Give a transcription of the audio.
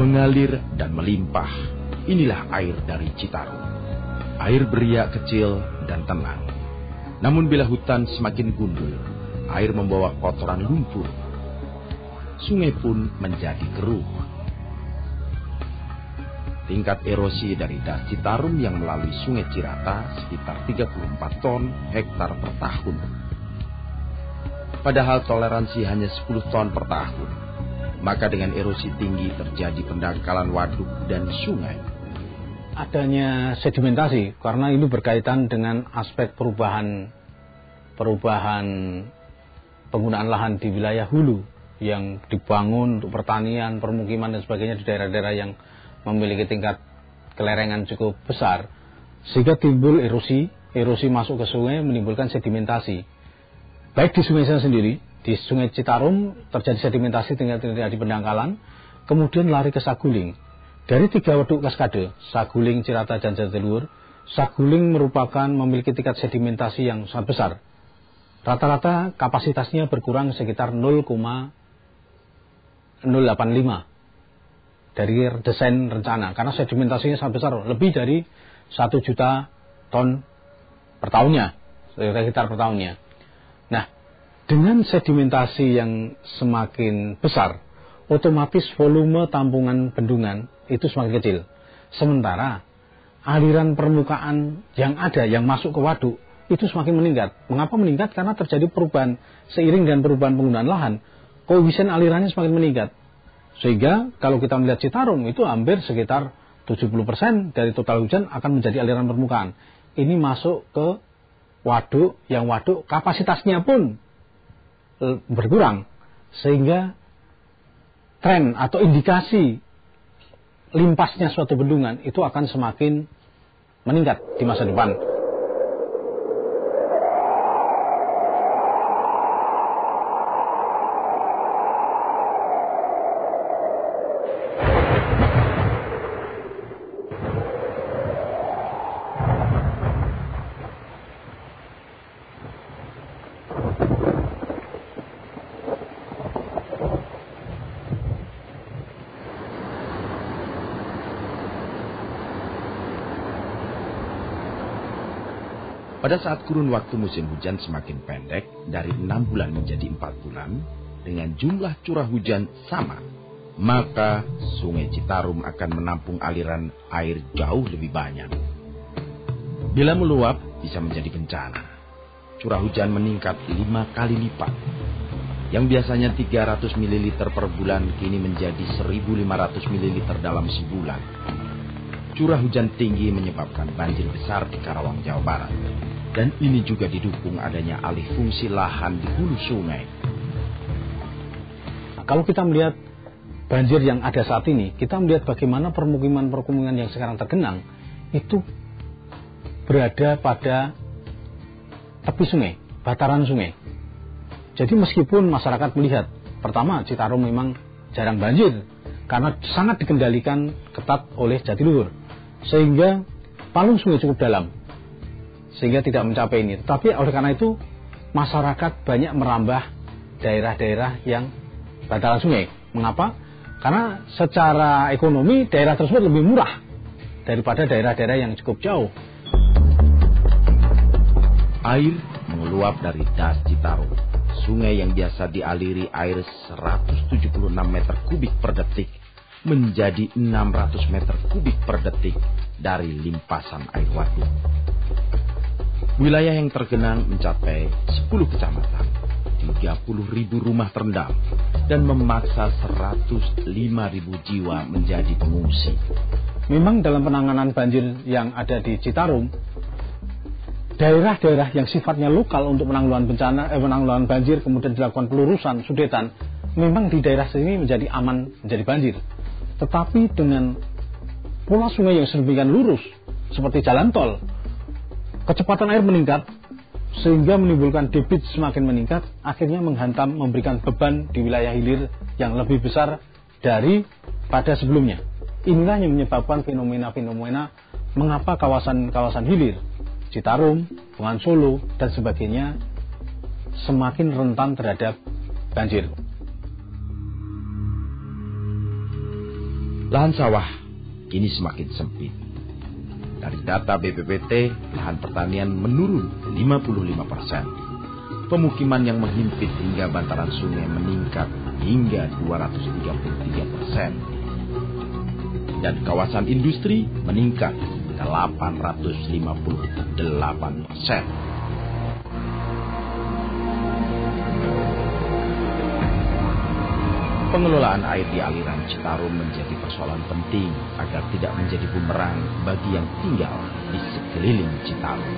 Mengalir dan melimpah, inilah air dari Citarum. Air beriak kecil dan tenang. Namun bila hutan semakin gundul, air membawa kotoran lumpur. Sungai pun menjadi keruh. Tingkat erosi dari Das Citarum yang melalui Sungai Cirata sekitar 34 ton hektar per tahun. Padahal toleransi hanya 10 ton per tahun. Maka dengan erosi tinggi terjadi pendangkalan waduk dan sungai. Adanya sedimentasi karena ini berkaitan dengan aspek perubahan penggunaan lahan di wilayah hulu yang dibangun untuk pertanian, permukiman dan sebagainya di daerah-daerah yang memiliki tingkat kelerengan cukup besar, sehingga timbul erosi masuk ke sungai menimbulkan sedimentasi. Baik di sungai saya sendiri, di Sungai Citarum terjadi sedimentasi tinggal terjadi pendangkalan, kemudian lari ke Saguling. Dari 3 waduk kaskade, Saguling, Cirata, dan Jatiluhur, Saguling memiliki tingkat sedimentasi yang sangat besar. Rata-rata kapasitasnya berkurang sekitar 0,085 dari desain rencana, karena sedimentasinya sangat besar, lebih dari 1 juta ton per tahunnya, hektar per tahunnya. Nah, dengan sedimentasi yang semakin besar, otomatis volume tampungan bendungan itu semakin kecil. Sementara aliran permukaan yang ada, yang masuk ke waduk, itu semakin meningkat. Mengapa meningkat? Karena terjadi perubahan, seiring dengan perubahan penggunaan lahan, koefisien alirannya semakin meningkat. Sehingga kalau kita melihat Citarum, itu hampir sekitar 70% dari total hujan akan menjadi aliran permukaan. Ini masuk ke waduk, yang waduk kapasitasnya pun berkurang, sehingga tren atau indikasi limpasnya suatu bendungan itu akan semakin meningkat di masa depan. Pada saat kurun waktu musim hujan semakin pendek, dari 6 bulan menjadi 4 bulan, dengan jumlah curah hujan sama, maka Sungai Citarum akan menampung aliran air jauh lebih banyak. Bila meluap, bisa menjadi bencana. Curah hujan meningkat 5 kali lipat. Yang biasanya 300 ml per bulan, kini menjadi 1.500 ml dalam sebulan. Curah hujan tinggi menyebabkan banjir besar di Karawang, Jawa Barat. Dan ini juga didukung adanya alih fungsi lahan di hulu sungai. Nah, kalau kita melihat banjir yang ada saat ini, kita melihat bagaimana permukiman yang sekarang tergenang itu berada pada tepi sungai, bataran sungai. Jadi meskipun masyarakat melihat, pertama Citarum memang jarang banjir karena sangat dikendalikan ketat oleh Jatiluhur, sehingga palung sungai cukup dalam, sehingga tidak mencapai ini. Tapi oleh karena itu masyarakat banyak merambah daerah-daerah yang bantaran sungai. Mengapa? Karena secara ekonomi daerah tersebut lebih murah daripada daerah-daerah yang cukup jauh. Air mengeluap dari Das Citarum, sungai yang biasa dialiri air 176 meter kubik per detik menjadi 600 meter kubik per detik dari limpasan air waduk. Wilayah yang tergenang mencapai 10 kecamatan, 30.000 rumah terendam, dan memaksa 105.000 jiwa menjadi pengungsi. Memang dalam penanganan banjir yang ada di Citarum, daerah-daerah yang sifatnya lokal untuk penanggulangan banjir, kemudian dilakukan pelurusan, sudetan, memang di daerah sini menjadi aman menjadi banjir. Tetapi dengan pola sungai yang sedemikian lurus, seperti jalan tol, kecepatan air meningkat, sehingga menimbulkan debit semakin meningkat, akhirnya menghantam, memberikan beban di wilayah hilir yang lebih besar daripada sebelumnya. Inilah yang menyebabkan fenomena-fenomena mengapa kawasan-kawasan hilir, Citarum, Bengawan Solo, dan sebagainya semakin rentan terhadap banjir. Lahan sawah kini semakin sempit. Dari data BPPT, lahan pertanian menurun 55%. Pemukiman yang menghimpit hingga bantaran sungai meningkat hingga 233%. Dan kawasan industri meningkat 858%. Pengelolaan air di aliran Citarum menjadi persoalan penting agar tidak menjadi bumerang bagi yang tinggal di sekeliling Citarum.